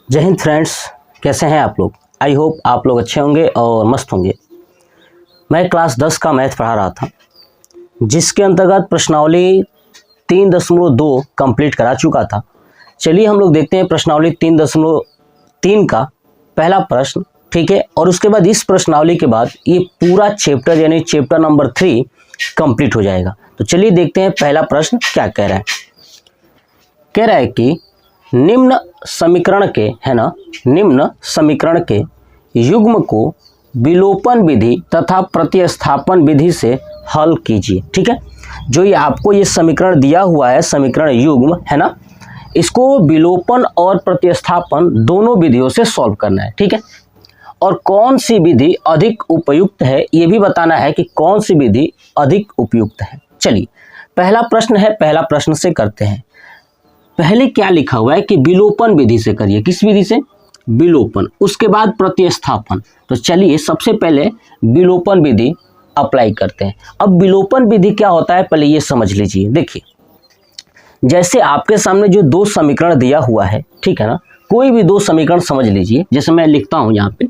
जय हिंद फ्रेंड्स, कैसे हैं आप लोग। आई होप आप लोग अच्छे होंगे और मस्त होंगे। मैं क्लास 10 का मैथ पढ़ा रहा था, जिसके अंतर्गत प्रश्नावली 3.2 कंप्लीट करा चुका था। चलिए हम लोग देखते हैं प्रश्नावली 3.3 का पहला प्रश्न, ठीक है। और उसके बाद इस प्रश्नावली के बाद ये पूरा चैप्टर यानी चैप्टर नंबर 3 कंप्लीट हो जाएगा। तो चलिए देखते हैं पहला प्रश्न क्या कह रहा है। कह रहा है कि निम्न समीकरण के, है ना, निम्न समीकरण के युग्म को विलोपन विधि तथा प्रतिस्थापन विधि से हल कीजिए। ठीक है, जो ये आपको ये समीकरण दिया हुआ है, समीकरण युग्म, है ना, इसको विलोपन और प्रतिस्थापन दोनों विधियों से सॉल्व करना है। ठीक है, और कौन सी विधि अधिक उपयुक्त है ये भी बताना है कि कौन सी विधि अधिक उपयुक्त है। चलिए पहला प्रश्न है, पहला प्रश्न से करते हैं। पहले क्या लिखा हुआ है कि विलोपन विधि से करिए। किस विधि से? विलोपन, उसके बाद प्रतिस्थापन। तो चलिए सबसे पहले विलोपन विधि अप्लाई करते हैं। अब विलोपन विधि क्या होता है पहले ये समझ लीजिए। देखिए, जैसे आपके सामने जो दो समीकरण दिया हुआ है, ठीक है ना, कोई भी दो समीकरण समझ लीजिए। जैसे मैं लिखता हूं यहाँ पे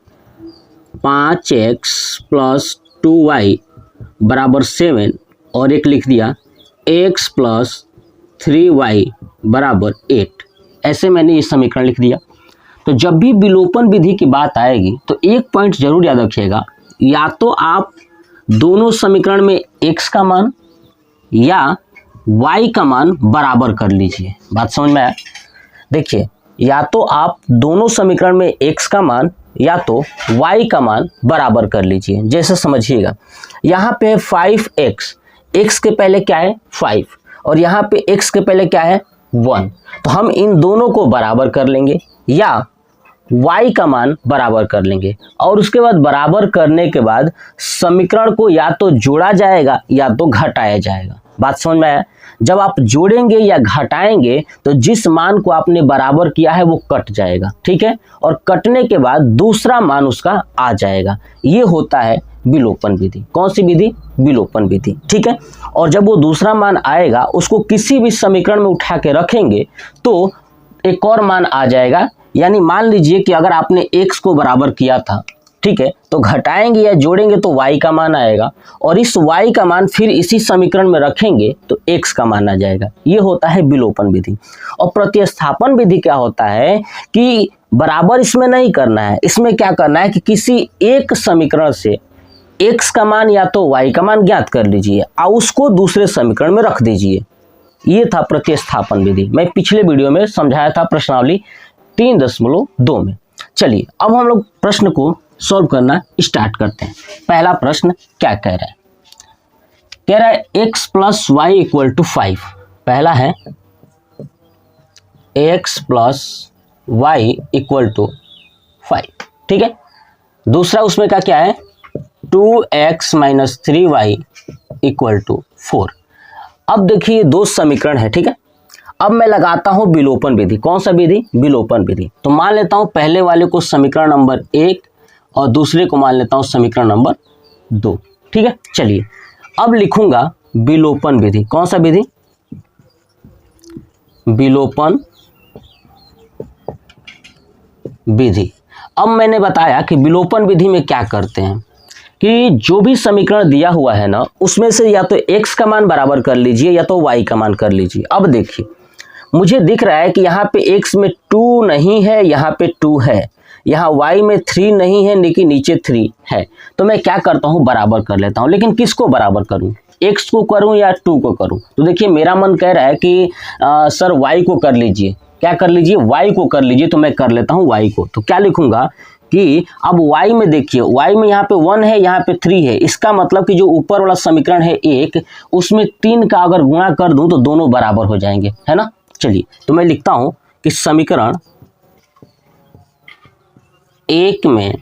5x + 2y = 7 और एक लिख दिया x + 3y = 8। ऐसे मैंने ये समीकरण लिख दिया। तो जब भी विलोपन विधि की बात आएगी तो एक पॉइंट जरूर याद रखिएगा, या तो आप दोनों समीकरण में x का मान या y का मान बराबर कर लीजिए। बात समझ में आया? देखिए, या तो आप दोनों समीकरण में x का मान या तो y का मान बराबर कर लीजिए। जैसे समझिएगा, यहाँ पे 5x, x के पहले क्या है 5 और यहाँ पे x के पहले क्या है 1। तो हम इन दोनों को बराबर कर लेंगे या y का मान बराबर कर लेंगे, और उसके बाद बराबर करने के बाद समीकरण को या तो जोड़ा जाएगा या तो घटाया जाएगा। बात समझ में आया? जब आप जोड़ेंगे या घटाएंगे तो जिस मान को आपने बराबर किया है वो कट जाएगा, ठीक है, और कटने के बाद दूसरा मान उसका आ जाएगा। ये होता है विलोपन विधि। कौन सी विधि? विलोपन विधि, ठीक है। और जब वो दूसरा मान आएगा उसको किसी भी समीकरण में उठा के रखेंगे तो एक और मान आ जाएगा। यानी मान लीजिए कि अगर आपने x को बराबर किया था, ठीक है, तो घटाएंगे या जोड़ेंगे तो y का मान आएगा, और इस y का मान फिर इसी समीकरण में रखेंगे तो x का मान आ जाएगा। ये होता है विलोपन विधि। और प्रतिस्थापन विधि क्या होता है कि बराबर इसमें नहीं करना है, इसमें क्या करना है कि किसी एक समीकरण से x का मान या तो y का मान ज्ञात कर लीजिए और उसको दूसरे समीकरण में रख दीजिए। ये था प्रतिस्थापन विधि। मैं पिछले वीडियो में समझाया था प्रश्नावली 3.2 में। चलिए अब हम लोग प्रश्न को सॉल्व करना स्टार्ट करते हैं। पहला प्रश्न क्या कह रहा है? कह रहा है x + y = 5। पहला है x + y = 5, ठीक है। दूसरा उसमें का क्या है 2x - 3y = 4। अब देखिए दो समीकरण है, ठीक है। अब मैं लगाता हूं विलोपन विधि। कौन सा विधि? विलोपन विधि। तो मान लेता हूं पहले वाले को समीकरण नंबर 1 और दूसरे को मान लेता हूं समीकरण नंबर 2, ठीक है। चलिए अब लिखूंगा विलोपन विधि। कौन सा विधि? विलोपन विधि। अब मैंने बताया कि विलोपन विधि में क्या करते हैं कि जो भी समीकरण दिया हुआ है ना, उसमें से या तो x का मान बराबर कर लीजिए या तो y का मान कर लीजिए। अब देखिए, मुझे दिख रहा है कि यहाँ पे x में 2 नहीं है, यहाँ पे 2 है, यहाँ y में 3 नहीं है लेकिन नीचे 3 है। तो मैं क्या करता हूँ, बराबर कर लेता हूँ। लेकिन किसको बराबर करूँ? x को करूँ या 2 को करूँ? तो देखिए मेरा मन कह रहा है कि सर y को कर लीजिए। क्या कर लीजिए? y को कर लीजिए। तो मैं कर लेता हूँ y को। तो क्या लिखूंगा कि अब y में देखिए, y में यहाँ पे 1 है, यहाँ पे 3 है। इसका मतलब कि जो ऊपर वाला समीकरण है 1, उसमें 3 का अगर गुणा कर दूं तो दोनों बराबर हो जाएंगे, है ना। चलिए तो मैं लिखता हूं कि समीकरण 1 में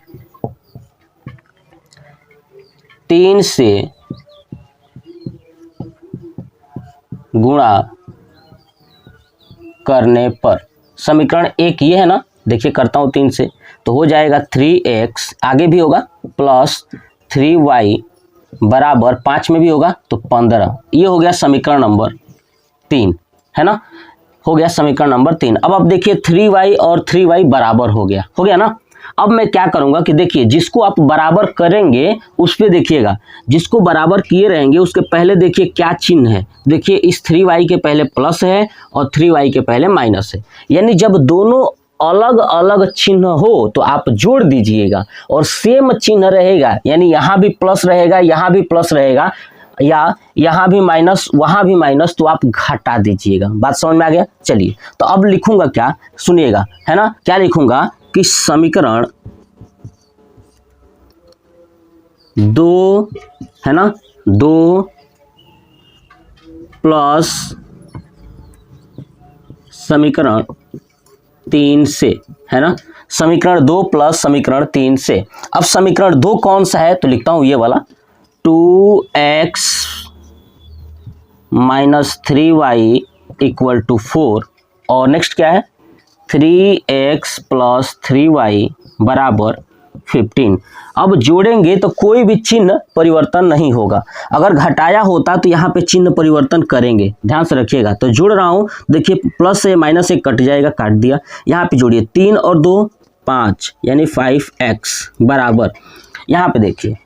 3 से गुणा करने पर, समीकरण 1 ये है ना, देखिए करता हूं 3 से तो हो जाएगा 3x, आगे भी होगा, प्लस 3y बराबर 5 में भी होगा तो 15। ये हो गया समीकरण नंबर 3, है ना। हो गया समीकरण नंबर 3। अब आप देखिए 3y और 3y बराबर हो गया ना। अब मैं क्या करूंगा कि देखिए जिसको आप बराबर करेंगे उस पे देखिएगा, जिसको बराबर किए रहेंगे उसके पहले देखिए क्या चिन्ह है। देखिए इस 3y के पहले प्लस है और 3y के पहले माइनस है, यानी जब दोनों अलग अलग चिन्ह हो तो आप जोड़ दीजिएगा, और सेम चिन्ह रहेगा यानी यहाँ भी प्लस रहेगा, यहाँ भी प्लस रहेगा, या यहाँ भी माइनस वहाँ भी माइनस, तो आप घटा दीजिएगा। बात समझ में आ गया। चलिए तो अब लिखूंगा क्या, सुनिएगा, है ना। क्या लिखूंगा कि समीकरण 2, है ना, 2 प्लस समीकरण 3 से, है ना, समीकरण 2 प्लस समीकरण 3 से। अब समीकरण 2 कौन सा है, तो लिखता हूं ये वाला, 2x minus 3y equal to 4, और नेक्स्ट क्या है 3x प्लस 3y बराबर 15। अब जोड़ेंगे तो कोई भी चिन्ह परिवर्तन नहीं होगा, अगर घटाया होता तो यहाँ पे चिन्ह परिवर्तन करेंगे, ध्यान से रखिएगा। तो जोड़ रहा हूँ, देखिए प्लस से माइनस से कट जाएगा, काट दिया। यहाँ पे जोड़िए 3 और 2 5 यानी 5x बराबर, यहाँ पे देखिए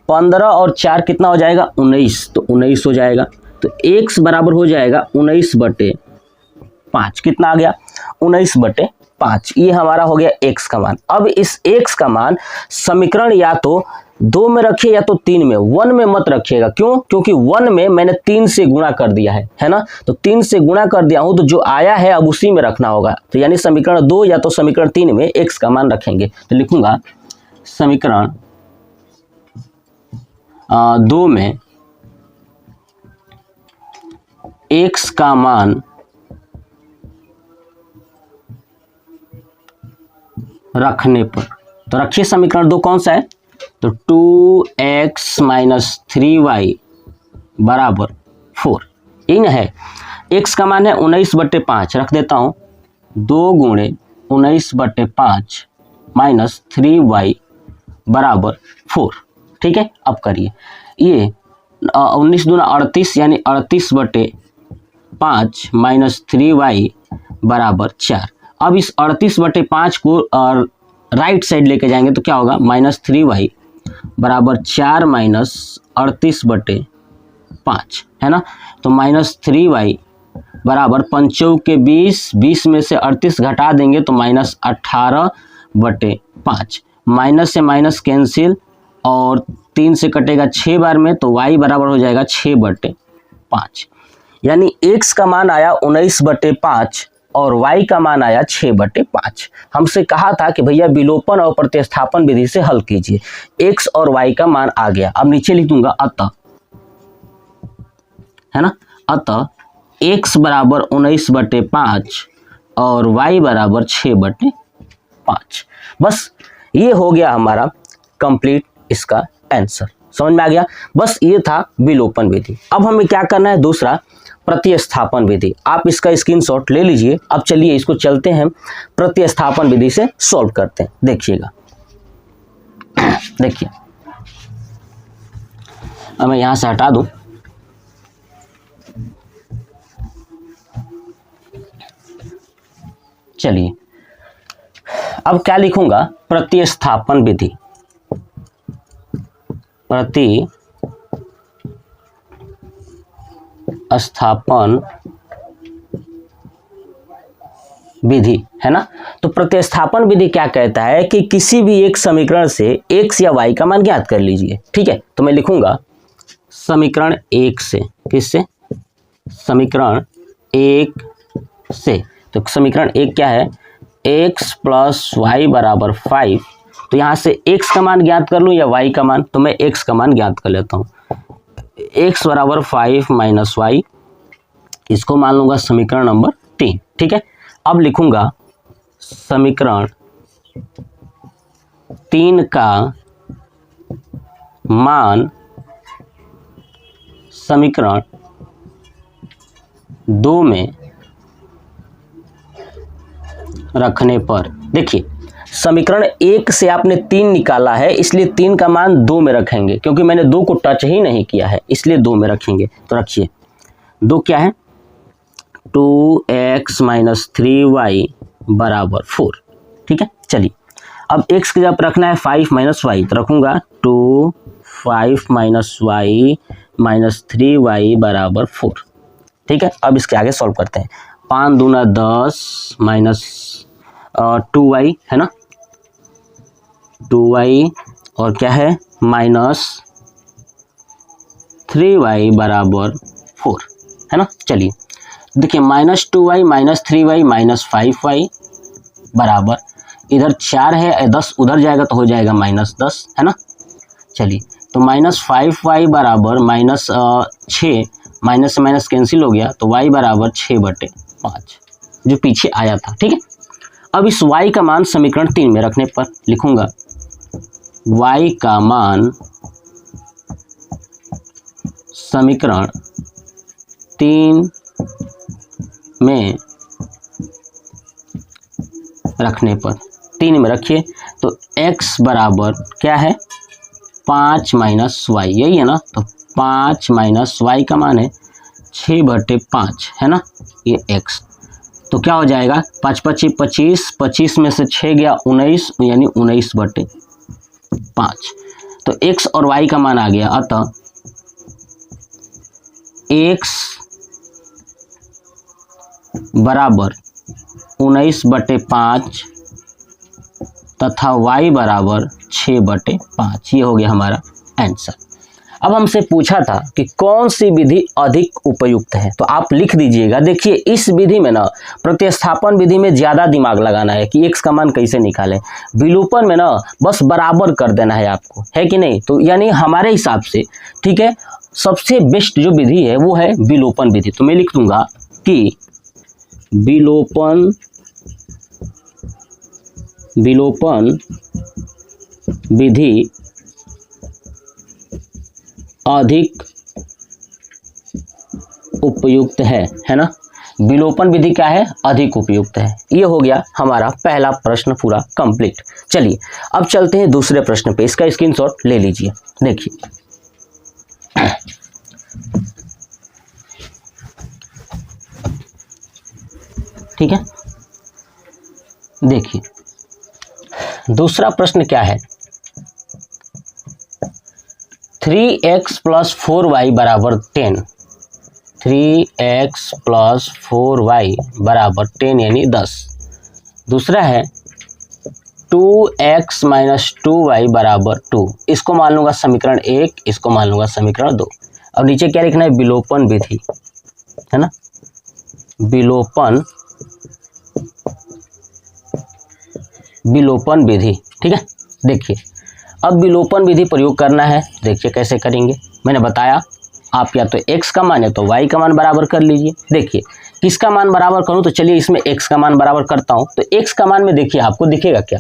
15 और 4 कितना हो जाएगा 19, तो 19 हो जाएगा। तो x बराबर हो जाएगा 19/5, कितना आ गया 19/5। ये हमारा हो गया x का मान। अब इस x का मान समीकरण या तो 2 में रखिए या तो 3 में, 1 में मत रखिएगा। क्यों? क्योंकि 1 में मैंने 3 से गुणा कर दिया है ना, तो 3 से गुणा कर दिया हूं तो जो आया है अब उसी में रखना होगा। तो यानी समीकरण 2 या तो समीकरण 3 में x का मान रखेंगे। तो लिखूंगा समीकरण 2 में x का मान रखने पर, तो रखिए समीकरण 2 कौन सा है, तो 2x माइनस 3y बराबर 4, यही ना है। x का मान है 19/5, रख देता हूं 2 गुणे 19/5 माइनस 3y बराबर 4। ठीक है, अब करिए ये 19 दूना 38 यानी 38/5 माइनस 3y बराबर 4। अब इस 38/5 को राइट साइड लेके जाएंगे तो क्या होगा -3y बराबर 4 माइनस 38/5, है ना। तो -3y बराबर 5 के 20, 20 में से 38 घटा देंगे तो -18/5। माइनस से माइनस कैंसिल और 3 से कटेगा 6 बार में, तो y बराबर हो जाएगा 6/5। यानी x का मान आया 19/5 और y का मान आया 6/5। हमसे कहा था कि भैया विलोपन और प्रतिस्थापन विधि से हल कीजिए, x और y का मान आ गया। अब नीचे लिख दूंगा अतः, है ना, अतः x बराबर 19/5 और y बराबर 6/5। बस ये हो गया हमारा कंप्लीट इसका आंसर। समझ में आ गया। बस ये था विलोपन विधि। अब हमें क्या करना है, दूसरा प्रतिस्थापन विधि। आप इसका स्क्रीनशॉट ले लीजिए। अब चलिए इसको चलते हैं प्रतिस्थापन विधि से सॉल्व करते हैं। देखिएगा, देखिए अब मैं यहां से हटा दूं। चलिए अब क्या लिखूंगा, प्रतिस्थापन विधि। प्रतिस्थापन विधि, है ना। तो प्रतिस्थापन विधि क्या कहता है कि किसी भी एक समीकरण से x या y का मान ज्ञात कर लीजिए। ठीक है, तो मैं लिखूंगा समीकरण 1 से, किससे, समीकरण 1 से। तो समीकरण 1 क्या है, x प्लस वाई बराबर 5। तो यहाँ से x का मान ज्ञात कर लूँ या y का मान, तो मैं x का मान ज्ञात कर लेता हूँ। x बराबर 5 माइनस वाई, इसको मान लूँगा समीकरण नंबर 3। ठीक है, अब लिखूँगा समीकरण 3 का मान समीकरण 2 में रखने पर। देखिए समीकरण 1 से आपने 3 निकाला है, इसलिए 3 का मान 2 में रखेंगे, क्योंकि मैंने 2 को टच ही नहीं किया है, इसलिए 2 में रखेंगे। तो रखिए 2 क्या है, 2x माइनस 3y बराबर 4। ठीक है, चलिए अब x की जब रखना है 5 माइनस वाई तो रखूँगा 2 5 माइनस वाई माइनस 3y बराबर 4। ठीक है, अब इसके आगे सॉल्व करते हैं। 5 दूना 10 माइनस 2y है ना, 2y और क्या है माइनस 3y बराबर 4 है ना। चलिए देखिए minus 2y minus 3y minus 5y बराबर, इधर 4 है 10 उधर जाएगा तो हो जाएगा माइनस 10 है ना। चलिए तो माइनस 5y बराबर माइनस 6, माइनस से माइनस कैंसिल हो गया तो y बराबर 6/5 जो पीछे आया था। ठीक है, अब इस y का मान समीकरण 3 में रखने पर लिखूंगा y का मान समीकरण 3 में रखने पर 3 में रखिए तो x बराबर क्या है 5 माइनस वाई, यही है ना। तो 5 माइनस वाई का मान है 6/5 है ना, ये x। तो क्या हो जाएगा 5 25 25, 25 में से 6 गया 19 यानी 19/5। तो x और y का मान आ गया, अतः x बराबर 19/5 तथा y बराबर 6/5। ये हो गया हमारा आंसर। अब हमसे पूछा था कि कौन सी विधि अधिक उपयुक्त है, तो आप लिख दीजिएगा। देखिए इस विधि में ना प्रतिस्थापन विधि में ज़्यादा दिमाग लगाना है कि x का मान कैसे निकालें। विलोपन में ना बस बराबर कर देना है आपको, है कि नहीं। तो यानी हमारे हिसाब से ठीक है सबसे बेस्ट जो विधि है वो है विलोपन विधि। तो मैं लिख दूंगा कि विलोपन विधि अधिक उपयुक्त है ना। विलोपन विधि क्या है अधिक उपयुक्त है। ये हो गया हमारा पहला प्रश्न पूरा कंप्लीट। चलिए अब चलते हैं दूसरे प्रश्न पे, इसका स्क्रीनशॉट ले लीजिए। देखिए ठीक है, देखिए दूसरा प्रश्न क्या है 3x प्लस 4y बराबर 10, 3x प्लस 4y बराबर 10 यानी 10। दूसरा है 2x माइनस 2y बराबर 2, इसको मान लूँगा समीकरण 1, इसको मान लूँगा समीकरण 2। अब नीचे क्या लिखना है विलोपन विधि है ना, विलोपन विधि। ठीक है, देखिए अब विलोपन विधि प्रयोग करना है। देखिए कैसे करेंगे, मैंने बताया आप या तो x का मान है तो y का मान बराबर कर लीजिए। देखिए किसका मान बराबर करूं, तो चलिए इसमें x का मान बराबर करता हूं। तो x का मान में देखिए आपको दिखेगा क्या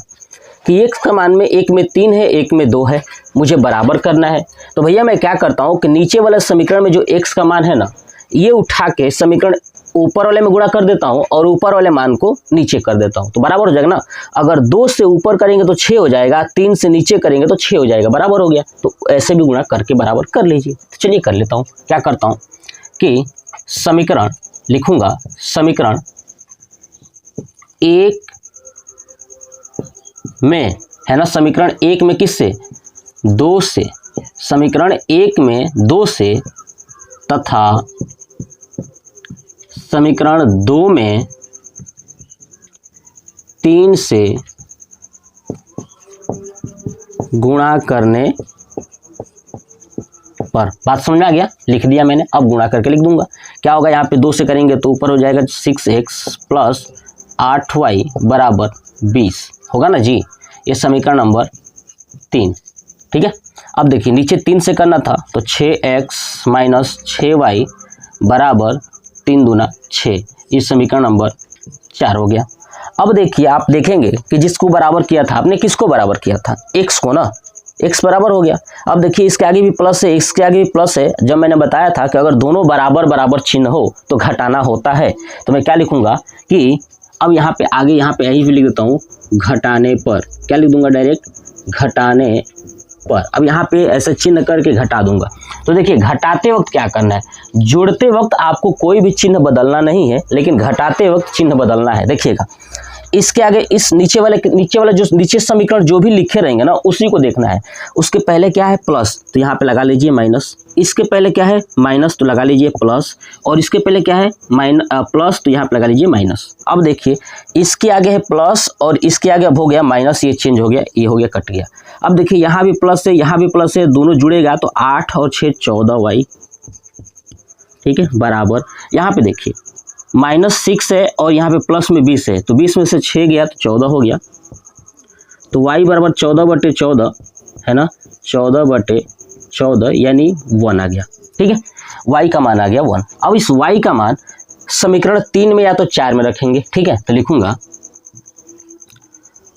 कि x का मान में एक में 3 है एक में 2 है, मुझे बराबर करना है। तो भैया मैं क्या करता हूं कि नीचे वाले समीकरण में जो x का मान है ना ये उठा के समीकरण ऊपर वाले में गुणा कर देता हूं और ऊपर वाले मान को नीचे कर देता हूं, तो बराबर हो जाएगा ना। अगर 2 से ऊपर करेंगे तो 6 हो जाएगा, 3 से नीचे करेंगे तो 6 हो जाएगा, बराबर हो गया। तो ऐसे भी गुणा करके बराबर कर लीजिए। तो चलिए कर लेता हूं। क्या करता हूं कि समीकरण लिखूंगा, समीकरण 1 में है ना, समीकरण 1 में किससे 2 से, समीकरण 1 में 2 से तथा समीकरण 2 में 3 से गुणा करने पर। बात समझ में आ गया, लिख दिया मैंने। अब गुणा करके लिख दूंगा। क्या होगा यहाँ पे 2 से करेंगे तो ऊपर हो जाएगा 6x प्लस 8y बराबर 20 होगा ना जी। ये समीकरण नंबर 3। ठीक है, अब देखिए नीचे 3 से करना था तो 6x माइनस 6y बराबर 3 दूना 6, ये समीकरण नंबर 4 हो गया। अब देखिए आप देखेंगे कि जिसको बराबर किया था आपने, किसको बराबर किया था x को ना, x बराबर हो गया। अब देखिए इसके आगे भी प्लस है, इसके आगे भी प्लस है। जब मैंने बताया था कि अगर दोनों बराबर बराबर चिन्ह हो तो घटाना होता है, तो मैं क्या लिखूंगा कि अब यहाँ पे आगे यहाँ पे यही भी लिख देता हूँ घटाने पर। क्या लिख दूंगा डायरेक्ट घटाने पर। अब यहाँ पे ऐसे चिन्ह करके घटा दूंगा। तो देखिए घटाते वक्त क्या करना है, जोड़ते वक्त आपको कोई भी चिन्ह बदलना नहीं है, लेकिन घटाते वक्त चिन्ह बदलना है। देखिएगा इसके आगे इस नीचे वाला जो नीचे समीकरण जो भी लिखे रहेंगे ना उसी को देखना है। उसके पहले क्या है प्लस, तो यहाँ पे लगा लीजिए माइनस। इसके पहले क्या है माइनस, तो लगा लीजिए प्लस। और इसके पहले क्या है प्लस, तो यहाँ पे लगा लीजिए माइनस। अब देखिए इसके आगे है प्लस और इसके आगे अब हो गया माइनस, ये चेंज हो गया, ये हो गया कट गया। अब देखिए यहाँ भी प्लस है यहाँ भी प्लस है, दोनों जुड़ेगा तो 8 और 6 14y, ठीक है, बराबर यहाँ पे देखिए -6 है और यहाँ पे प्लस में 20 है, तो 20 में से 6 गया तो 14 हो गया। तो y बराबर 14/14 है ना, 14/14 यानी 1 आ गया। ठीक है, y का मान आ गया 1। अब इस y का मान समीकरण 3 में या तो 4 में रखेंगे। ठीक है, तो लिखूंगा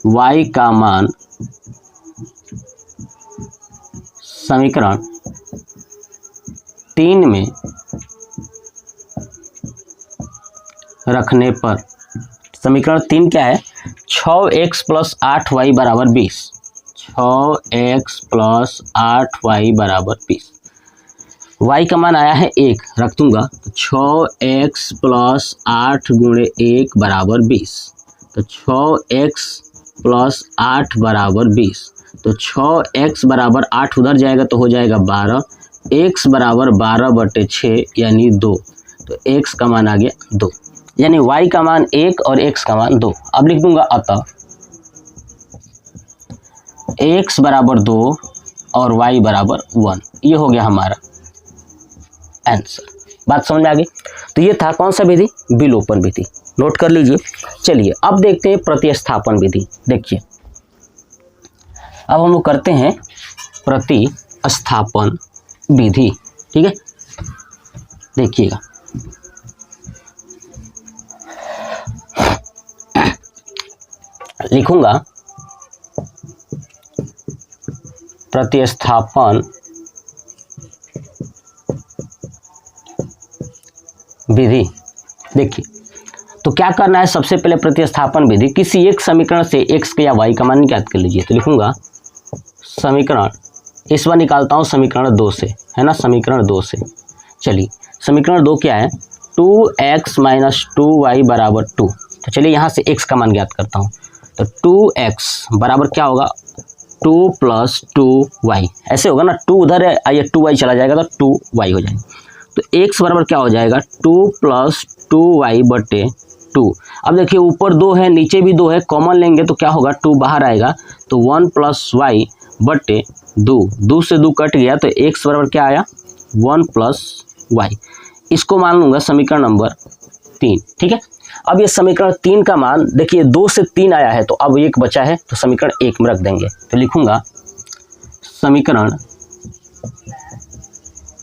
y का मान समीकरण 3 में रखने पर, समीकरण 3 क्या है, 6x + 8y बराबर 20, 6x + 8y बराबर 20। y का मान आया है 1, रख दूंगा, तो 6x + 8 × 1 बराबर 20, तो 6x + 8 बराबर 20, तो 6x बराबर 8 उधर जाएगा तो हो जाएगा 12, x बराबर 12/6 यानी 2, तो x का मान आ गया 2, यानी y का मान 1 और x का मान 2। अब लिख दूंगा अतः x बराबर 2 और y बराबर 1, ये हो गया हमारा आंसर। बात समझ में आ गई। तो ये था कौन सा विधि, विलोपन विधि, नोट कर लीजिए। चलिए अब देखते हैं प्रतिस्थापन विधि। देखिए अब हम लोग करते हैं प्रतिस्थापन विधि। ठीक है, देखिएगा लिखूंगा प्रतिस्थापन विधि। देखिए तो क्या करना है, सबसे पहले प्रतिस्थापन विधि, किसी एक समीकरण से x के या y का मान ज्ञात कर लीजिए। तो लिखूंगा समीकरण, इस बार निकालता हूँ समीकरण 2 से, है ना, समीकरण 2 से। चलिए समीकरण 2 क्या है, 2x - 2y बराबर 2। तो चलिए यहाँ से x का मान ज्ञात करता हूँ। तो 2x बराबर क्या होगा, 2 + 2y, ऐसे होगा ना, 2 उधर है, आइए 2y चला जाएगा तो 2y हो जाएगा। तो x बराबर क्या हो जाएगा, 2 + 2y/2। अब देखिए ऊपर 2 है नीचे भी 2 है, कॉमन लेंगे तो क्या होगा, 2 बाहर आएगा तो 1 + y/2, 2 से 2 कट गया तो x बराबर क्या आया, 1 + y। इसको मान लूँगा समीकरण नंबर 3। ठीक है, अब ये समीकरण 3 का मान देखिए 2 से 3 आया है तो अब 1 बचा है तो समीकरण 1 में रख देंगे। तो लिखूंगा समीकरण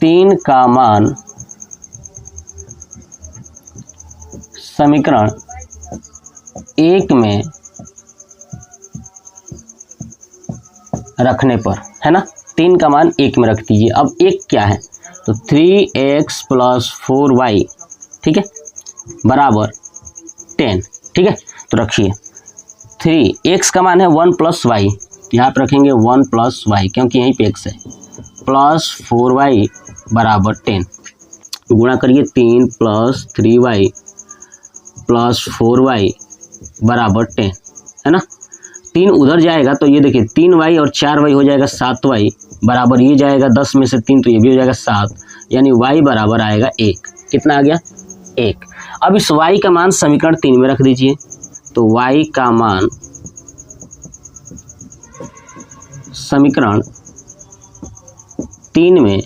3 का मान समीकरण 1 में रखने पर, है ना, 3 का मान 1 में रख दीजिए। अब 1 क्या है, तो 3x + 4y, ठीक है, बराबर 10। ठीक है, तो रखिए 3x का मान है 1 + y, यहाँ पर रखेंगे 1 + y क्योंकि यहीं पे x है, प्लस 4y बराबर 10, गुणा करिए 3 + 3y + 4y बराबर 10, है ना। 3 उधर जाएगा तो ये देखिए 3y और 4y हो जाएगा 7y बराबर, ये जाएगा 10 में से 3 तो ये भी हो जाएगा 7, यानी y बराबर आएगा 1। कितना आ गया, 1। अब इस y का मान समीकरण 3 में रख दीजिए। तो y का मान समीकरण 3 में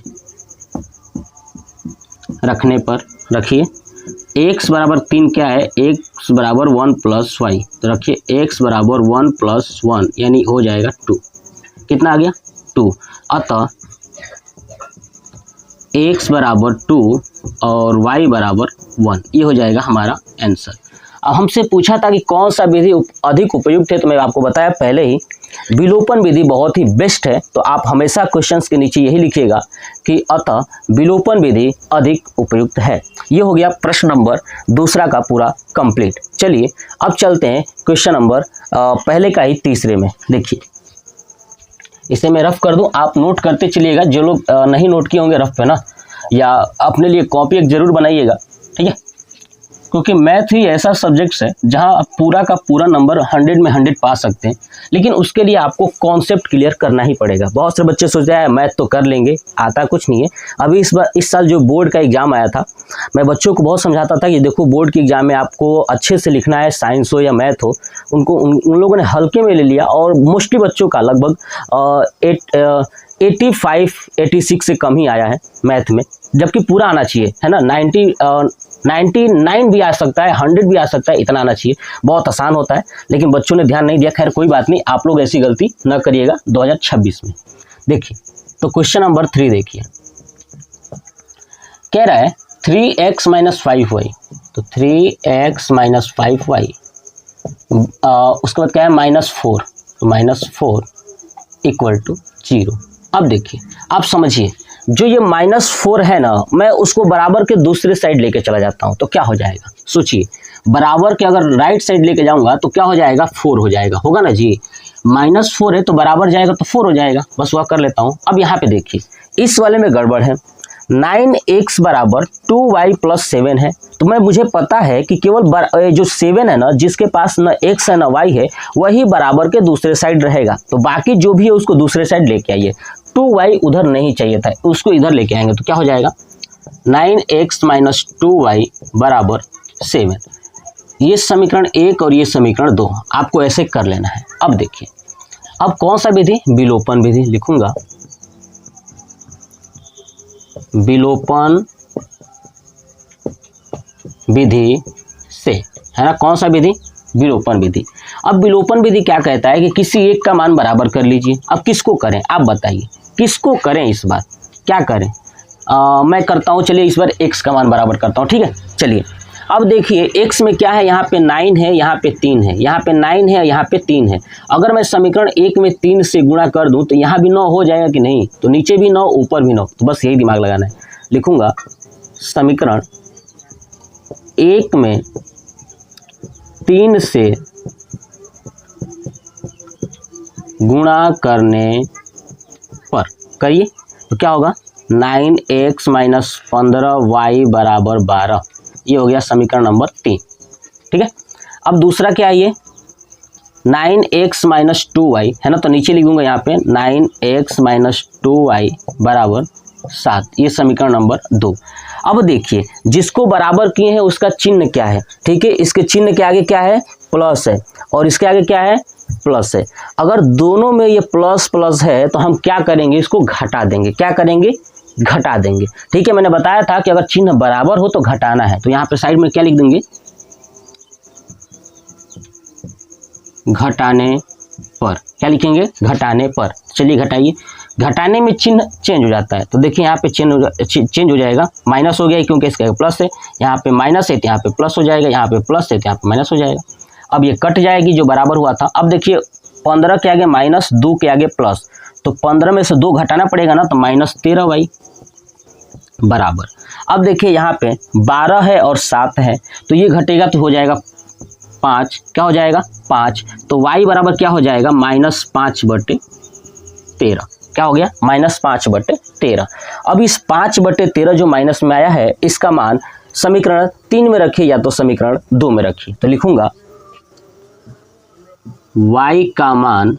रखने पर रखिए, x बराबर 3 क्या है, x बराबर 1 + y, तो रखिए x बराबर 1 + 1 यानी हो जाएगा 2। कितना आ गया, 2। अतः x बराबर 2 और y बराबर 1, ये हो जाएगा हमारा आंसर। अब हमसे पूछा था कि कौन सा विधि अधिक उपयुक्त है, तो मैं आपको बताया पहले ही विलोपन विधि बहुत ही बेस्ट है। तो आप हमेशा क्वेश्चंस के नीचे यही लिखिएगा कि अतः विलोपन विधि अधिक उपयुक्त है। ये हो गया प्रश्न नंबर 2 का पूरा कंप्लीट। चलिए अब चलते हैं क्वेश्चन नंबर पहले का ही तीसरे में। देखिए इसे मैं रफ कर दूं, आप नोट करते चलिएगा। जो लोग नहीं नोट किए होंगे रफ पे ना, या अपने लिए कॉपी एक जरूर बनाइएगा, ठीक है, क्योंकि मैथ ही ऐसा सब्जेक्ट्स है जहां आप पूरा का पूरा नंबर 100 में 100 पा सकते हैं, लेकिन उसके लिए आपको कॉन्सेप्ट क्लियर करना ही पड़ेगा। बहुत से बच्चे सोचते हैं मैथ तो कर लेंगे, आता कुछ नहीं है। अभी इस साल जो बोर्ड का एग्जाम आया था, मैं बच्चों को बहुत समझाता था कि देखो बोर्ड के एग्जाम में आपको अच्छे से लिखना है, साइंस हो या मैथ हो। उन लोगों ने हल्के में ले लिया और मोस्टली बच्चों का लगभग 85-86 से कम ही आया है मैथ में, जबकि पूरा आना चाहिए, है ना। 99 भी आ सकता है, 100 भी आ सकता है, इतना आना चाहिए। बहुत आसान होता है, लेकिन बच्चों ने ध्यान नहीं दिया। खैर कोई बात नहीं, आप लोग ऐसी गलती न करिएगा 2026 में। देखिए तो क्वेश्चन नंबर 3 देखिए, कह रहा है 3x - 5y। तो 3x - 5y, उसके बाद क्या है -4, तो -4 = 0। अब देखिए, आप समझिए, जो ये -4 है ना, मैं उसको बराबर के दूसरे साइड लेके चला जाता हूं तो क्या हो जाएगा। सोचिए, बराबर के अगर राइट साइड लेके जाऊंगा तो क्या हो जाएगा, 4 हो जाएगा, होगा ना जी। -4 है तो बराबर जाएगा तो 4 हो जाएगा, बस वह कर लेता हूं। अब यहाँ पे देखिए, इस वाले में गड़बड़ है। 9x = 2y + 7 है, तो मुझे पता है कि केवल जो 7 है ना, जिसके पास ना x है ना y है, वही बराबर के दूसरे साइड रहेगा। तो बाकी जो भी है उसको दूसरे साइड लेके आइए। 2y उधर नहीं चाहिए था, उसको इधर लेके आएंगे तो क्या हो जाएगा, 9x - 2y = 7। ये समीकरण 1 और ये समीकरण 2 आपको ऐसे कर लेना है। अब देखिए, अब कौन सा विधि, विलोपन विधि लिखूंगा, विलोपन विधि से, है ना। कौन सा विधि, विलोपन विधि। अब विलोपन विधि क्या कहता है कि किसी एक का मान बराबर कर लीजिए। अब किसको करें, आप बताइए किसको करें, इस बार क्या करें। मैं करता हूं, चलिए इस बार x का मान बराबर करता हूं, ठीक है। चलिए अब देखिए, x में क्या है, यहाँ पे 9 है, यहाँ पे 3 है, यहाँ पे 9 है, यहाँ पे 3 है। अगर मैं समीकरण 1 में 3 से गुणा कर दूं तो यहाँ भी 9 हो जाएगा कि नहीं, तो नीचे भी 9 ऊपर भी 9, तो बस यही दिमाग लगाना है। लिखूंगा समीकरण 1 में 3 से गुणा करने पर, करिए तो क्या होगा, 9x - 15y = 12। ये हो गया समीकरण नंबर 3, ठीक है। अब दूसरा क्या है, ये 9x - 2y है ना, तो नीचे लिखूंगा यहाँ पे 9x - 2y = 7। ये समीकरण नंबर 2। अब देखिए, जिसको बराबर किए हैं उसका चिन्ह क्या है, ठीक है। इसके चिन्ह के आगे क्या है, प्लस है, और इसके आगे क्या है, प्लस है। अगर दोनों में ये प्लस प्लस है तो हम क्या करेंगे, इसको घटा देंगे। क्या करेंगे, घटा देंगे, ठीक है। मैंने बताया था कि अगर चिन्ह बराबर हो तो घटाना है, तो यहाँ पे साइड में क्या लिख देंगे, घटाने पर। क्या लिखेंगे, घटाने पर। चलिए घटाइए, घटाने में चिन्ह चेंज हो जाता है, तो देखिए यहाँ पे चेंज हो जाएगा, माइनस हो गया क्योंकि इसका प्लस है, यहाँ पे माइनस है तो यहाँ पे प्लस हो जाएगा, यहाँ पे प्लस है तो यहाँ पे माइनस हो जाएगा। अब ये कट जाएगी जो बराबर हुआ था। अब देखिए 15 के आगे माइनस, 2 के आगे प्लस, तो 15 में से 2 घटाना पड़ेगा ना, तो -13y बराबर। अब देखिए यहाँ पे 12 है और 7 है, तो ये घटेगा तो हो जाएगा 5। क्या हो जाएगा, 5। तो y बराबर क्या हो जाएगा, -5/13। क्या हो गया, -5/13। अब इस 5/13 जो माइनस में आया है, इसका मान समीकरण 3 में रखिए या तो समीकरण 2 में रखिए। तो लिखूंगा y का मान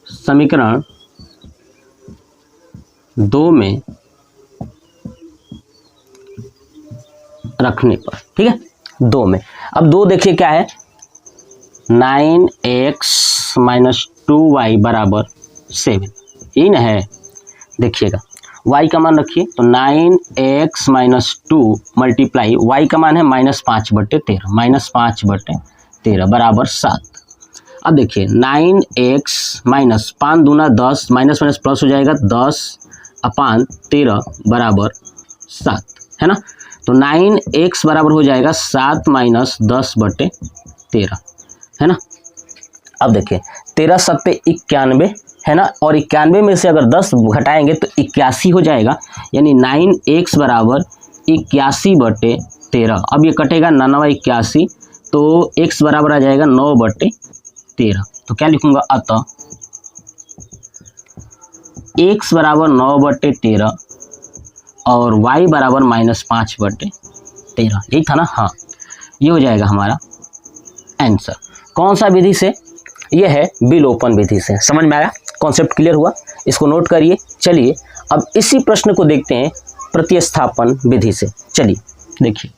समीकरण 2 में रखने पर, ठीक है, 2 में। अब 2 देखिए क्या है, 9x - 2y = 7, यही ना है। देखिएगा y का मान रखिए, तो 9x - 2 मल्टीप्लाई y का मान है -5/13, -5/13 = 7। अब देखिए 9x - 5 दूना 10, माइनस माइनस प्लस हो जाएगा, 10/13 = 7, है ना। तो 9x बराबर हो जाएगा 7 - 10/13, है ना। अब देखिए 13 × 7 = 91, है ना, और 91 में से अगर 10 घटाएंगे तो 81 हो जाएगा, यानी 9x = 81/13। अब ये कटेगा 9 × 81, तो x बराबर आ जाएगा 9/13। 13। तो क्या लिखूंगा, अतः x बराबर 9/13 और y बराबर -5/13। यही था ना, हाँ ये हो जाएगा हमारा आंसर। कौन सा विधि से, यह है विलोपन विधि से। समझ में आया, कॉन्सेप्ट क्लियर हुआ, इसको नोट करिए। चलिए अब इसी प्रश्न को देखते हैं प्रतिस्थापन विधि से। चलिए देखिए,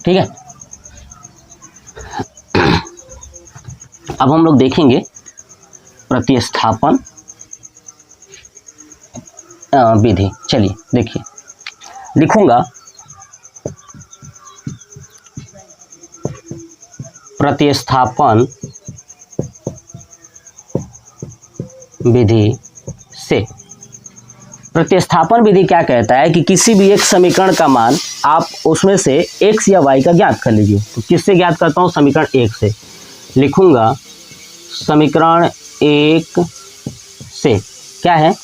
ठीक है। अब हम लोग देखेंगे प्रतिस्थापन विधि। चलिए देखिए, लिखूंगा प्रतिस्थापन विधि से। प्रतिस्थापन विधि क्या कहता है कि किसी भी एक समीकरण का मान आप उसमें से x या y का ज्ञात कर लीजिए। तो किससे ज्ञात करता हूँ, समीकरण 1 से। लिखूंगा समीकरण 1 से क्या है,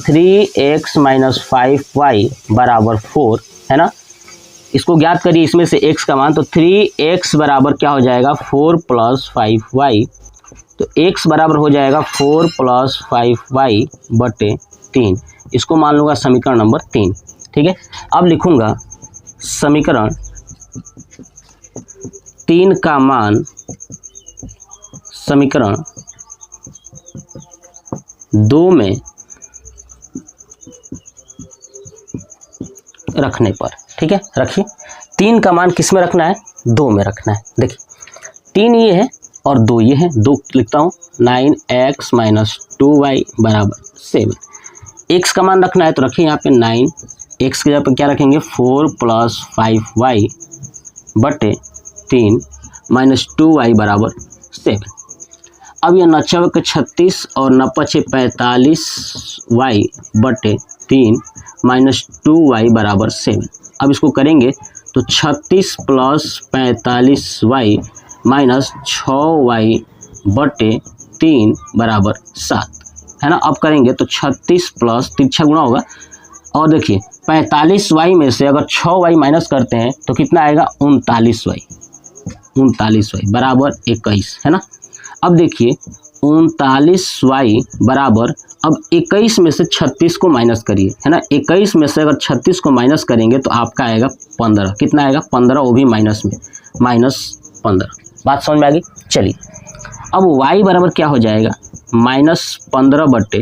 3x - 5y बराबर 4 है ना। इसको ज्ञात करिए, इसमें से x का मान। तो 3x बराबर क्या हो जाएगा, 4 + 5y। तो x बराबर हो जाएगा 4 + 5y बटे 3। इसको मान लूँगा समीकरण नंबर 3, ठीक है। अब लिखूँगा समीकरण 3 का मान समीकरण 2 में रखने पर, ठीक है। रखिए, 3 का मान किस में रखना है, 2 में रखना है। देखिए 3 ये है और 2 ये है, 2 लिखता हूँ। 9x - 2y बराबर 7। x का मान रखना है तो रखिए यहाँ पे 9, x के जगह पे क्या रखेंगे, 4 + 5y बटे 3 - 2y बराबर 7। अब ये 9 के 36 और 9 × 5 = 45y बटे 3 - 2y बराबर 7। अब इसको करेंगे तो 36 + 45y - 6y बटे 3 बराबर 7 है ना। अब करेंगे तो 36 प्लस तिरछा गुणा होगा और देखिए 45y में से अगर 6y माइनस करते हैं तो कितना आएगा, 39y बराबर 21 है ना। अब देखिए 39y बराबर, अब 21 में से 36 को माइनस करिए है ना। 21 में से अगर 36 को माइनस करेंगे तो आपका आएगा 15। कितना आएगा, 15, वो भी माइनस में, -15। बात समझ में आ गई। चलिए अब y बराबर क्या हो जाएगा, -15 बटे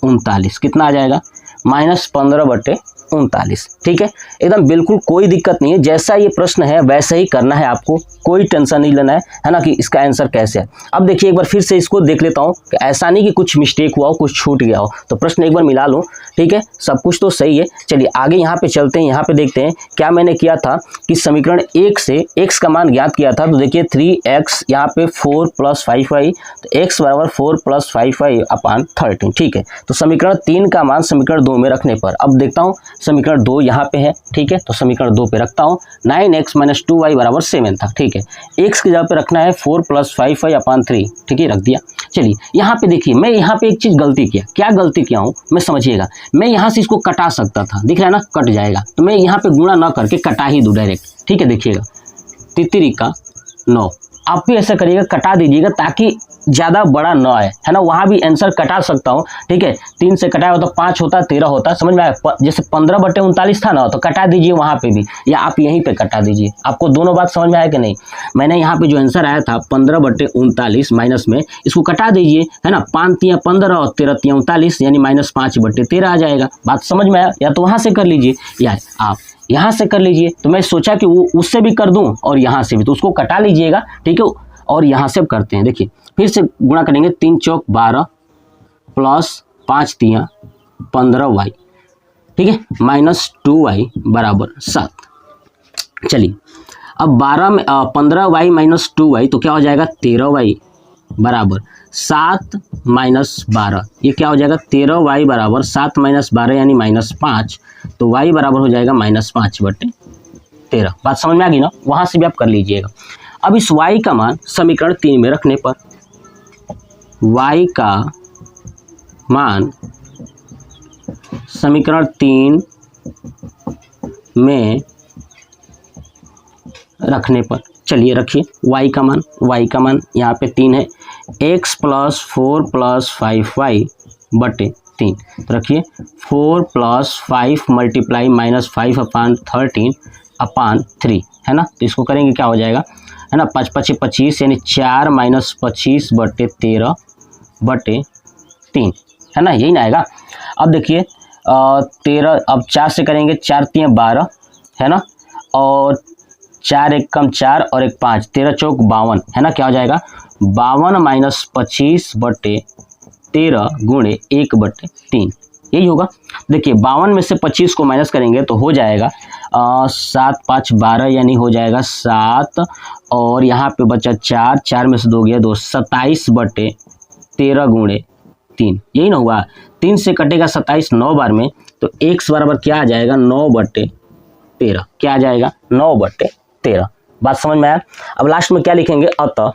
39। कितना आ जाएगा, -15 बटे 39। ठीक है, एकदम बिल्कुल कोई दिक्कत नहीं है, जैसा ये प्रश्न है वैसा ही करना है आपको, कोई टेंशन नहीं लेना है ना, कि इसका आंसर कैसे है। अब देखिए एक बार फिर से इसको देख लेता हूँ कि ऐसा नहीं कि कुछ मिस्टेक हुआ हो, कुछ छूट गया हो, तो प्रश्न एक बार मिला लूँ। ठीक है, सब कुछ तो सही है। चलिए आगे यहाँ पे चलते हैं, यहाँ पे देखते हैं क्या मैंने किया था कि समीकरण 1 से x का मान ज्ञात किया था। तो देखिए 3x, यहाँ पे 4 + 5y, तो x बराबर 4 + 5y अपान 13। ठीक है, तो समीकरण 3 का मान समीकरण 2 में रखने पर, अब देखता हूँ समीकरण 2 यहाँ पे है। ठीक है, तो समीकरण 2 पे रखता हूँ। 9x - 2y बराबर 7 था। ठीक है, x की जगह पे रखना है 4 + 5y अपान 3। ठीक है, रख दिया। चलिए यहाँ पे देखिए, मैं यहाँ पे एक चीज़ गलती किया, क्या गलती किया हूँ मैं समझिएगा। मैं यहाँ से इसको कटा सकता था, दिख रहा है ना, कट जाएगा, तो मैं यहाँ पे गुणा ना करके कटा ही दूँ डायरेक्ट। ठीक है, देखिएगा 3 का 9, आप भी ऐसा करिएगा, कटा दीजिएगा ताकि ज़्यादा बड़ा न आए, है ना। वहाँ भी आंसर कटा सकता हूँ। ठीक है, 3 से कटाया होता 5 होता, 13 होता, समझ में आया। जैसे 15 बटे 39 था ना, तो कटा दीजिए वहाँ पे भी, या आप यहीं पे कटा दीजिए। आपको दोनों बात समझ में आया कि नहीं। मैंने यहाँ पे जो आंसर आया था 15 बटे 39 माइनस में, इसको कटा दीजिए, है ना। 5 × 15 और 13 × 39 यानी -5 बटे 13 आ जाएगा। बात समझ में आया। या तो वहाँ से कर लीजिए या आप यहाँ से कर लीजिए। तो मैं सोचा कि वो उससे भी कर दूँ और यहाँ से भी, तो उसको कटा लीजिएगा। ठीक है, और यहाँ से अब करते हैं, देखिए फिर से गुणा करेंगे। 3 चौक 12 प्लस 5 तियाँ 15y। ठीक है, -2y बराबर 7। चलिए अब 15y - 2y तो क्या हो जाएगा, 13y बराबर 7 - 12। ये क्या हो जाएगा, 13y बराबर 7 - 12 यानी -5। तो y बराबर हो जाएगा -5 बटे 13। बात समझ में आ गई ना, वहाँ से भी आप कर लीजिएगा। अब इस y का मान समीकरण 3 में रखने पर, y का मान समीकरण 3 में रखने पर, चलिए रखिए y का मान यहाँ पे 3 है, x प्लस 4 प्लस 5y बटे 3। तो रखिए 4 प्लस 5 मल्टीप्लाई माइनस 5 अपान 13 अपान 3 है ना। तो इसको करेंगे क्या हो जाएगा है ना, 5 5 25 यानी 4 माइनस 25 बटे 13 बटे 3 है ना, यही ना आएगा। अब देखिए 13, अब 4 से करेंगे, 4 3 12 है ना, और 4 1 कम 4 और 1 5, 13 चौक 52 है ना। क्या हो जाएगा 52 माइनस 25 बटे 13 गुणे 1 बटे 3, यही होगा। देखिए 52 में से 25 को माइनस करेंगे तो हो जाएगा 7 5 12 यानी हो जाएगा 7, और यहाँ पे बचा 4, 4 में से 2 गया 2, 27 बटे 13 गुणे 3, यही ना हुआ। 3 से कटेगा 27 9 बार में, तो x बराबर क्या आ जाएगा 9 बटे 13, क्या आ जाएगा 9 बटे 13। बात समझ में आया। अब लास्ट में क्या लिखेंगे, अतः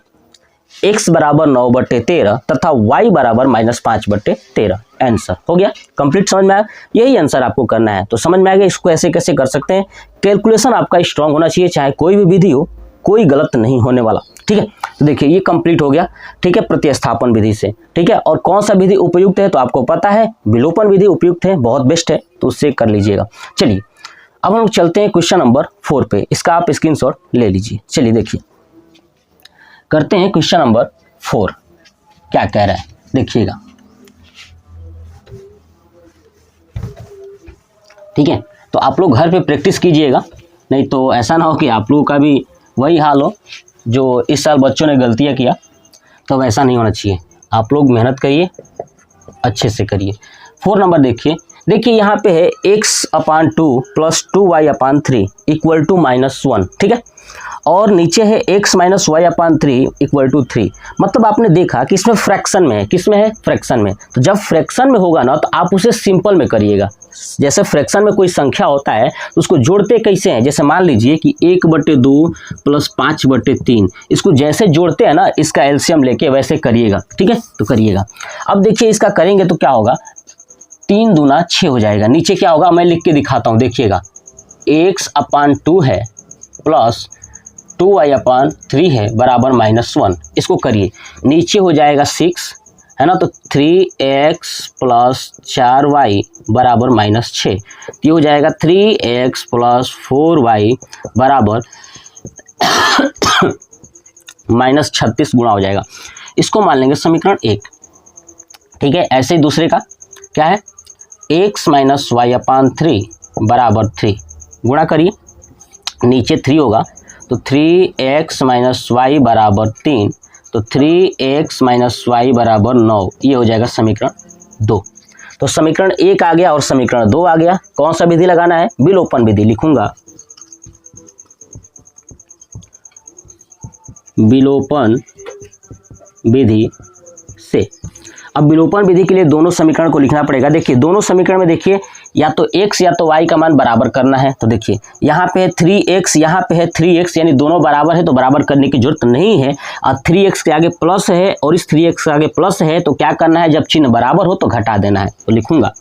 x बराबर 9 बटे 13 तथा y बराबर -5 बटे 13। आंसर हो गया कंप्लीट, समझ में आया। यही आंसर आपको करना है, तो समझ में आएगा इसको ऐसे कैसे कर सकते हैं। कैलकुलेशन आपका स्ट्रांग होना चाहिए, चाहे कोई भी विधि हो, कोई गलत नहीं होने वाला, ठीक है। तो देखिए ये कंप्लीट हो गया, ठीक है, प्रतिस्थापन विधि से, ठीक है। और कौन सा विधि उपयुक्त है तो आपको पता है, विलोपन विधि उपयुक्त है, बहुत बेस्ट है, तो उससे कर लीजिएगा। चलिए अब हम लोग चलते हैं क्वेश्चन नंबर 4 पे, इसका आप स्क्रीनशॉट ले लीजिए। चलिए देखिए करते हैं क्वेश्चन नंबर 4, क्या कह रहा है देखिएगा, ठीक है। तो आप लोग घर पे प्रैक्टिस कीजिएगा, नहीं तो ऐसा ना हो कि आप लोगों का भी वही हाल हो जो इस साल बच्चों ने गलतियां किया, तो ऐसा नहीं होना चाहिए। आप लोग मेहनत करिए, अच्छे से करिए। 4 नंबर देखिए, यहाँ पे है x/2 plus 2y/3 equal to -1, ठीक है, और नीचे है x minus y/3 equal to 3। मतलब आपने देखा कि इसमें फ्रैक्शन में है, किसमें है फ्रैक्शन में। तो जब फ्रैक्शन में होगा ना तो आप उसे सिंपल में करिएगा। जैसे फ्रैक्शन में कोई संख्या होता है तो उसको जोड़ते कैसे हैं, जैसे मान लीजिए कि 1/2 प्लस 5/3, इसको जैसे जोड़ते हैं ना, इसका एलसीएम लेके वैसे करिएगा, ठीक है। तो करिएगा। अब देखिए इसका करेंगे तो क्या होगा, 3 दूना 6 हो जाएगा। नीचे क्या होगा मैं लिख के दिखाता हूँ, देखिएगा x/2 है प्लस 2y/3 है बराबर -1। इसको करिए, नीचे हो जाएगा 6 है ना, तो 3x प्लस 4y बराबर -6। ये हो जाएगा 3x प्लस 4y बराबर -36 गुणा हो जाएगा। इसको मान लेंगे समीकरण 1, ठीक है। ऐसे ही दूसरे का क्या है, x माइनस y/3 बराबर 3, गुणा करिए, नीचे 3 होगा तो 3x माइनस y बराबर 3, तो 3x माइनस y बराबर 9, ये हो जाएगा समीकरण 2। तो समीकरण 1 आ गया और समीकरण 2 आ गया। कौन सा विधि लगाना है, विलोपन विधि लिखूंगा, विलोपन विधि से। अब विलोपन विधि के लिए दोनों समीकरण को लिखना पड़ेगा। देखिए दोनों समीकरण में देखिए या तो x या तो y का मान बराबर करना है। तो देखिए यहाँ पे है 3x, यहाँ पे है 3x, यानी दोनों बराबर है तो बराबर करने की जरूरत नहीं है। और 3x के आगे प्लस है और इस 3x के आगे प्लस है, तो क्या करना है, जब चिन्ह बराबर हो तो घटा देना है। तो लिखूंगा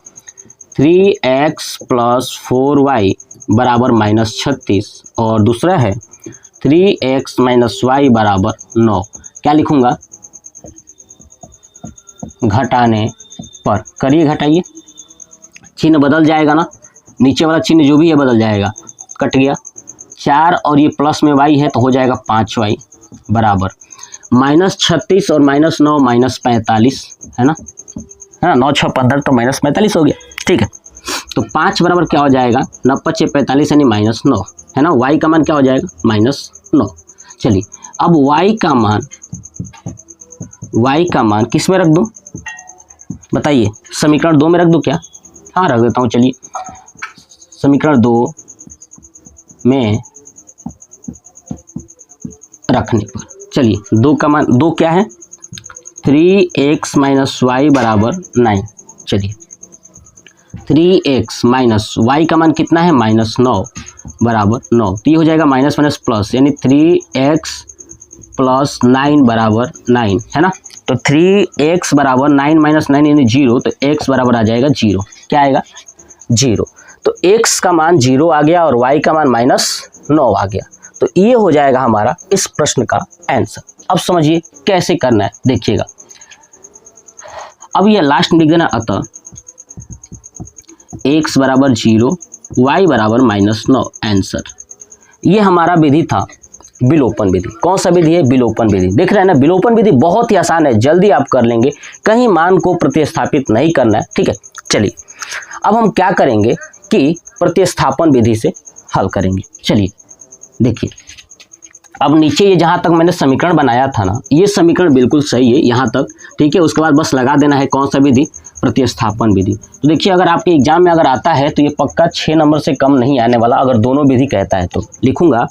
3x प्लस 4y बराबर -36, और दूसरा है 3x माइनस y बराबर 9। क्या लिखूंगा, घटाने पर। करिए घटाइए, चिन्ह बदल जाएगा ना, नीचे वाला चिन्ह जो भी है बदल जाएगा, कट गया 4 और ये प्लस में y है तो हो जाएगा 5y बराबर -36 और -9 -45 है ना, 9 6 15 तो -45 हो गया, ठीक है। तो 5 बराबर क्या हो जाएगा, 9 5 45 यानी -9 है ना। y का मान क्या हो जाएगा -9। चलिए अब y का मान किस में रख दूं बताइए, समीकरण 2 में रख दूं क्या, हाँ रख देता हूँ। चलिए समीकरण 2 में रखने पर, चलिए 2 का मान 2 क्या है, 3x माइनस y बराबर 9। चलिए 3x माइनस y का मान कितना है, -9 बराबर 9। तो ये हो जाएगा माइनस माइनस प्लस, यानी 3x प्लस 9 बराबर 9 है ना। तो 3x बराबर 9 माइनस 9 यानी 0, तो x बराबर आ जाएगा 0। क्या आएगा 0। तो x का मान 0 आ गया और y का मान -9 आ गया। तो ये हो जाएगा हमारा इस प्रश्न का आंसर। अब समझिए कैसे करना है, देखिएगा। अब ये लास्ट में लिख देना, अतः x बराबर 0, y बराबर -9 आंसर। ये हमारा विधि था विलोपन विधि। कौन सा विधि है? विलोपन विधि। देख रहे हैं ना, विलोपन विधि बहुत ही आसान है, जल्दी आप कर लेंगे, कहीं मान को प्रतिस्थापित नहीं करना है। ठीक है, चलिए अब हम क्या करेंगे कि प्रतिस्थापन विधि से हल करेंगे। चलिए देखिए, अब नीचे ये जहाँ तक मैंने समीकरण बनाया था ना, ये समीकरण बिल्कुल सही है यहाँ तक। ठीक है, उसके बाद बस लगा देना है कौन सा विधि? प्रतिस्थापन विधि। तो देखिए, अगर आपके एग्जाम में अगर आता है तो ये पक्का 6 नंबर से कम नहीं आने वाला, अगर दोनों विधि कहता है तो। लिखूंगा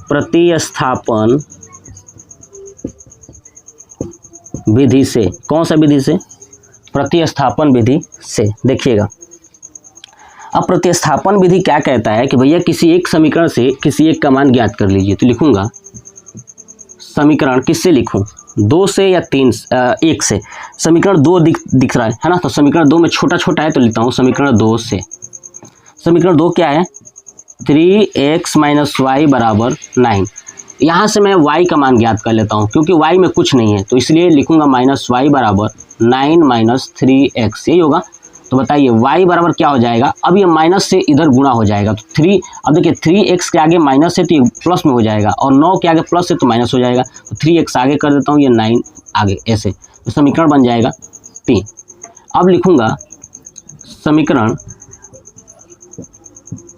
प्रतिस्थापन विधि से। कौन सा विधि से? प्रतिस्थापन विधि से। देखिएगा, अब प्रतिस्थापन विधि क्या कहता है कि भैया किसी एक समीकरण से किसी एक का मान ज्ञात कर लीजिए। तो लिखूंगा समीकरण किससे लिखूं? 2 से या 1 से? समीकरण 2 दिख रहा है ना, तो समीकरण 2 में छोटा छोटा है तो लिखता हूं समीकरण 2 से। समीकरण 2 क्या है? 3x - y बराबर 9। यहाँ से मैं y का मान ज्ञात कर लेता हूँ, क्योंकि y में कुछ नहीं है तो इसलिए लिखूंगा -y बराबर 9 - 3x। यही होगा। तो बताइए y बराबर क्या हो जाएगा? अब ये माइनस से इधर गुणा हो जाएगा तो 3, अब देखिए 3x के आगे माइनस है तो ये प्लस में हो जाएगा, और 9 के आगे प्लस है तो माइनस हो जाएगा। तो 3x आगे कर देता हूँ, ये 9 आगे, ऐसे तो समीकरण बन जाएगा 3। अब लिखूंगा समीकरण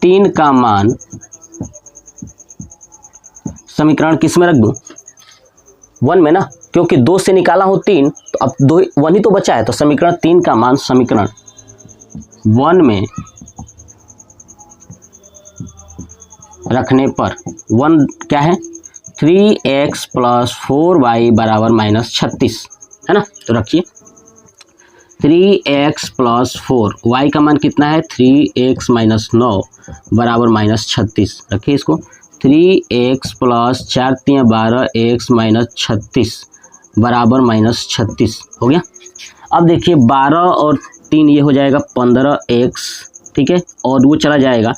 3 का मान, समीकरण किस में रख दूं? 1 में ना, क्योंकि 2 से निकाला हूं 3, तो अब 1 ही तो बचा है। तो समीकरण 3 का मान समीकरण 1 में रखने पर 1 क्या है? 3x + 4y बराबर -36 है ना। तो रखिए 3x + 4, y का मान कितना है? 3x - 9 बराबर -36। रखिए इसको, 3x + 4 × 12 x - 36 बराबर -36 हो गया। अब देखिए 12 और 3 ये हो जाएगा 15x। ठीक है, और वो चला जाएगा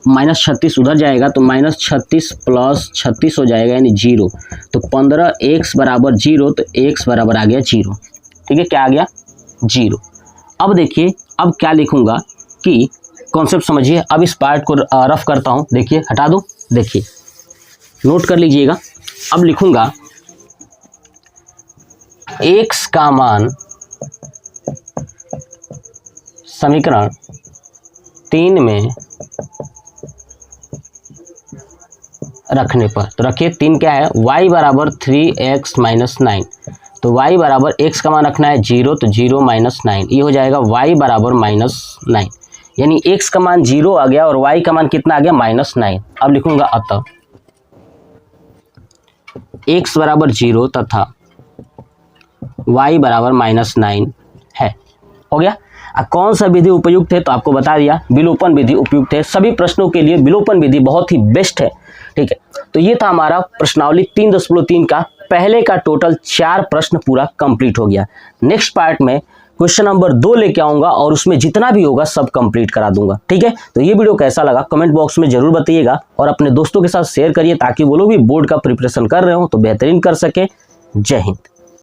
-36 उधर जाएगा तो -36 + 36 हो जाएगा, यानी 0। तो 15x बराबर 0, तो x बराबर आ गया 0। ठीक है, क्या आ गया? 0। अब देखिए, अब क्या लिखूंगा कि कॉन्सेप्ट समझिए। अब इस पार्ट को रफ करता हूं, देखिए हटा दूं, देखिए नोट कर लीजिएगा। अब लिखूंगा x का मान समीकरण 3 में रखने पर, तो रखिए 3 क्या है? y बराबर 3x - 9। तो y बराबर x का मान रखना है 0, तो 0 - 9, ये हो जाएगा y बराबर -9, यानी x का मान 0 आ गया और y का मान कितना आ गया? -9। अब लिखूंगा अतः x बराबर 0 तथा y बराबर -9 है। हो गया। कौन सा विधि उपयुक्त है? तो आपको बता दिया, विलोपन विधि उपयुक्त है। सभी प्रश्नों के लिए विलोपन विधि बहुत ही बेस्ट है। ठीक है, तो ये था हमारा प्रश्नावली 3.3 का पहले का टोटल 4 प्रश्न पूरा कंप्लीट हो गया। नेक्स्ट पार्ट में क्वेश्चन नंबर 2 लेके आऊंगा और उसमें जितना भी होगा सब कंप्लीट करा दूंगा। ठीक है, तो ये वीडियो कैसा लगा कमेंट बॉक्स में जरूर बताइएगा और अपने दोस्तों के साथ शेयर करिए ताकि वो लोग भी बोर्ड का प्रिपरेशन कर रहे हो तो बेहतरीन कर सके। जय हिंद।